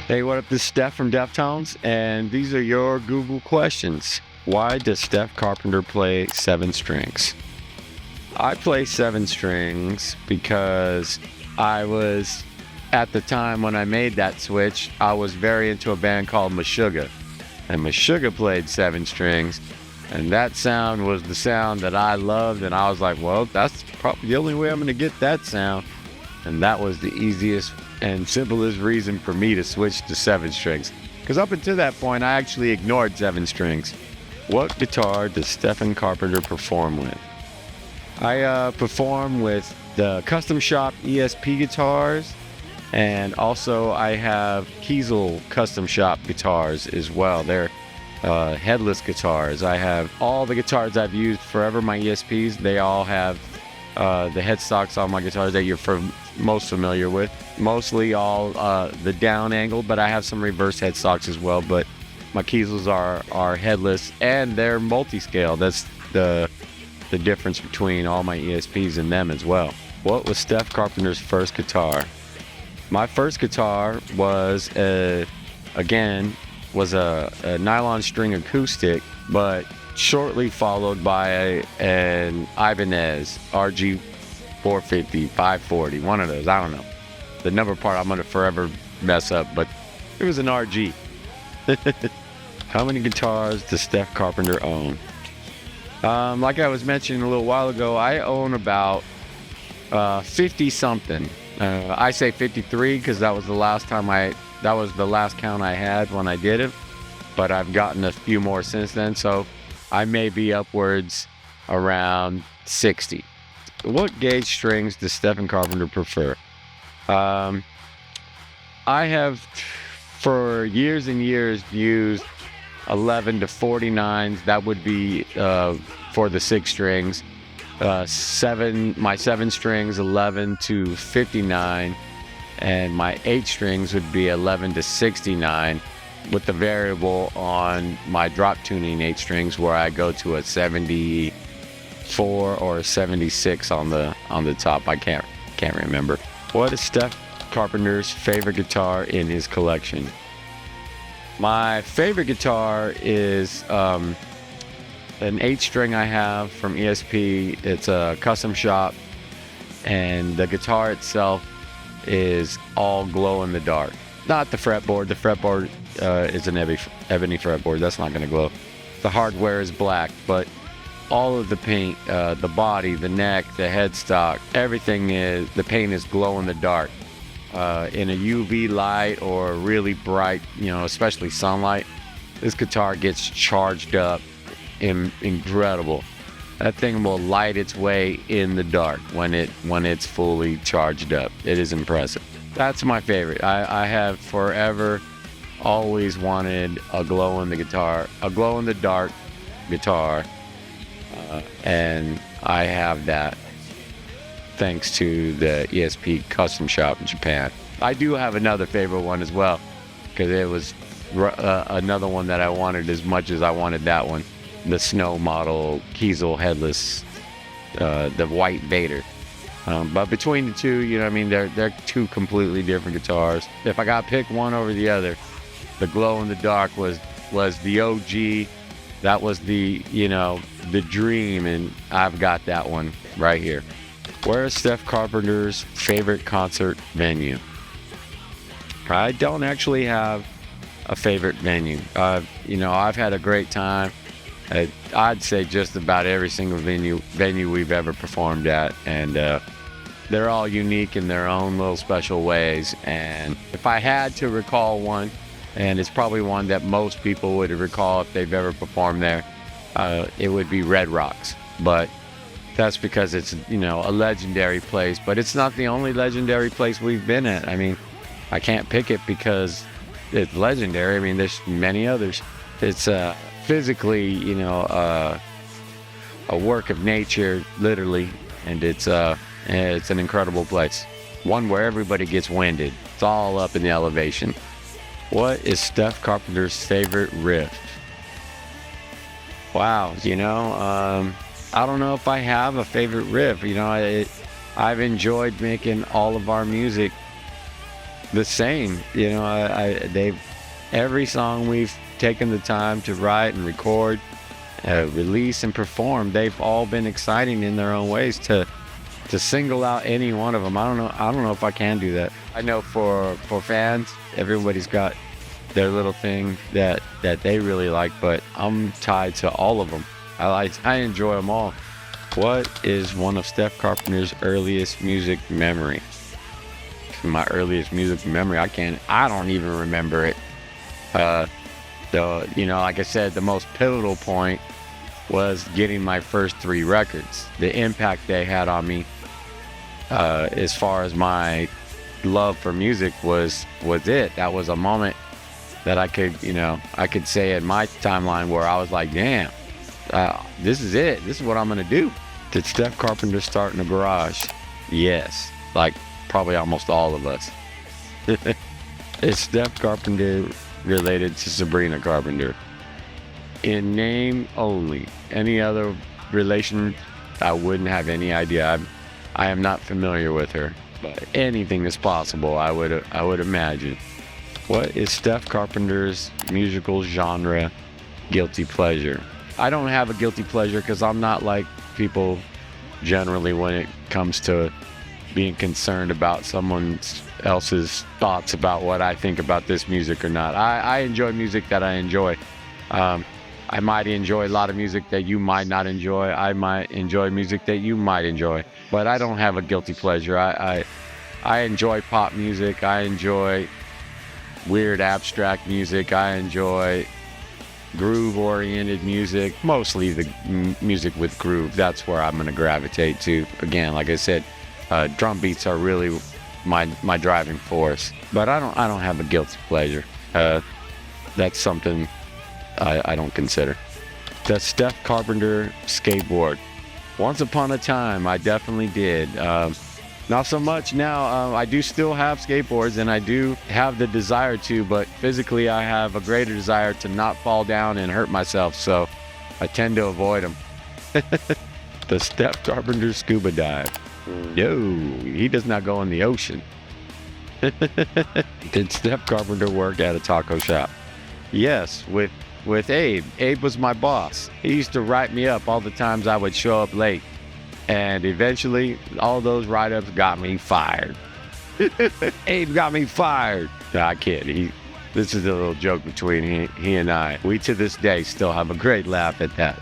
Hey, what up? This is Steph from Deftones, and these are your Google questions. Why does Steph Carpenter play 7 strings? I play 7 strings because I was, at the time when I made that switch, I was very into a band called Meshuggah. And Meshuggah played 7 strings, and that sound was the sound that I loved, and I was like, well, that's probably the only way I'm going to get that sound. And that was the easiest and simplest reason for me to switch to 7 strings. Because up until that point, I actually ignored 7 strings. What guitar does Stephen Carpenter perform with? I perform with the Custom Shop ESP guitars, and also I have Kiesel Custom Shop guitars as well. They're headless guitars. I have all the guitars I've used forever, my ESPs. They all have the headstocks on my guitars that you're most familiar with. Mostly all the down angle, but I have some reverse headstocks as well. But my Kiesels are headless, and they're multi-scale. That's the difference between all my ESPs and them as well. What was Steph Carpenter's first guitar? My first guitar was a nylon string acoustic, but shortly followed by an Ibanez RG 450, 540, one of those. I don't know. The number part I'm going to forever mess up, but it was an RG. How many guitars does Steph Carpenter own? Like I was mentioning a little while ago, I own about 50 something. I say 53 because that was the last count I had when I did it, but I've gotten a few more since then, so I may be upwards around 60. What gauge strings does Stephen Carpenter prefer? I have for years and years used 11 to 49s. That would be for the 6 strings. My 7 strings 11 to 59, and my 8 strings would be 11 to 69, with the variable on my drop tuning 8 strings where I go to a 74 or a 76 on the top. I can't remember. What is Steph Carpenter's favorite guitar in his collection? My favorite guitar is an 8 string I have from ESP. It's a custom shop, and the guitar itself is all glow in the dark. Not the fretboard. The fretboard is an ebony fretboard. That's not going to glow. The hardware is black, but all of the paint, the body, the neck, the headstock, everything the paint is glow in the dark. In a UV light or really bright, especially sunlight, this guitar gets charged up. Incredible. That thing will light its way in the dark when it's fully charged up. It is impressive. That's my favorite. I have forever always wanted a glow in the dark guitar, and I have that thanks to the ESP Custom Shop in Japan. I do have another favorite one as well, because it was another one that I wanted as much as I wanted that one. The Snow model Kiesel headless, the White Vader. But between the two, they're 2 completely different guitars. If I got to pick one over the other, the glow in the dark was the OG. That was the dream, and I've got that one right here. Where is Steph Carpenter's favorite concert venue? I don't actually have a favorite venue. I've had a great time. I'd say just about every single venue we've ever performed at, and they're all unique in their own little special ways. And if I had to recall one, and it's probably one that most people would recall if they've ever performed there, it would be Red Rocks. But that's because it's a legendary place, but it's not the only legendary place we've been at. I can't pick it because it's legendary. There's many others. It's physically, a work of nature, literally, and it's an incredible place. One where everybody gets winded. It's all up in the elevation. What is Steph Carpenter's favorite riff? Wow, I don't know if I have a favorite riff. I've enjoyed making all of our music the same. You know, they've every song we've taken the time to write and record, release and perform, they've all been exciting in their own ways. To single out any one of them, I don't know if I can do that. I know for fans, everybody's got their little thing that they really like, but I'm tied to all of them. I enjoy them all. What is one of Steph Carpenter's earliest music memory? My earliest music memory, I don't even remember it. You know, like I said, the most pivotal point was getting my first 3 records. The impact they had on me, as far as my love for music was it. That was a moment that I could say in my timeline where I was like, damn, this is it. This is what I'm gonna do. Did Steph Carpenter start in the garage? Yes, like probably almost all of us. Is Steph Carpenter related to Sabrina Carpenter? In name only. Any other relation, I wouldn't have any idea. I am not familiar with her, but anything is possible, I would imagine. What is Steph Carpenter's musical genre guilty pleasure? I don't have a guilty pleasure because I'm not like people generally when it comes to being concerned about someone else's thoughts about what I think about this music or not. I enjoy music that I enjoy. I might enjoy a lot of music that you might not enjoy. I might enjoy music that you might enjoy, but I don't have a guilty pleasure. I enjoy pop music. I enjoy weird abstract music. I enjoy groove-oriented music, mostly the music with groove. That's where I'm going to gravitate to. Again, like I said, drum beats are really my driving force. But I don't have a guilty pleasure. That's something I don't consider. Does Steph Carpenter skateboard? Once upon a time, I definitely did. Not so much now. I do still have skateboards and I do have the desire to, but physically I have a greater desire to not fall down and hurt myself, so I tend to avoid them. Does Steph Carpenter scuba dive? No, he does not go in the ocean. Did Steph Carpenter work at a taco shop? Yes, with Abe. Abe was my boss. He used to write me up all the times I would show up late. And eventually, all those write-ups got me fired. Abe got me fired. No, I kid. This is a little joke between he and I. We, to this day, still have a great laugh at that.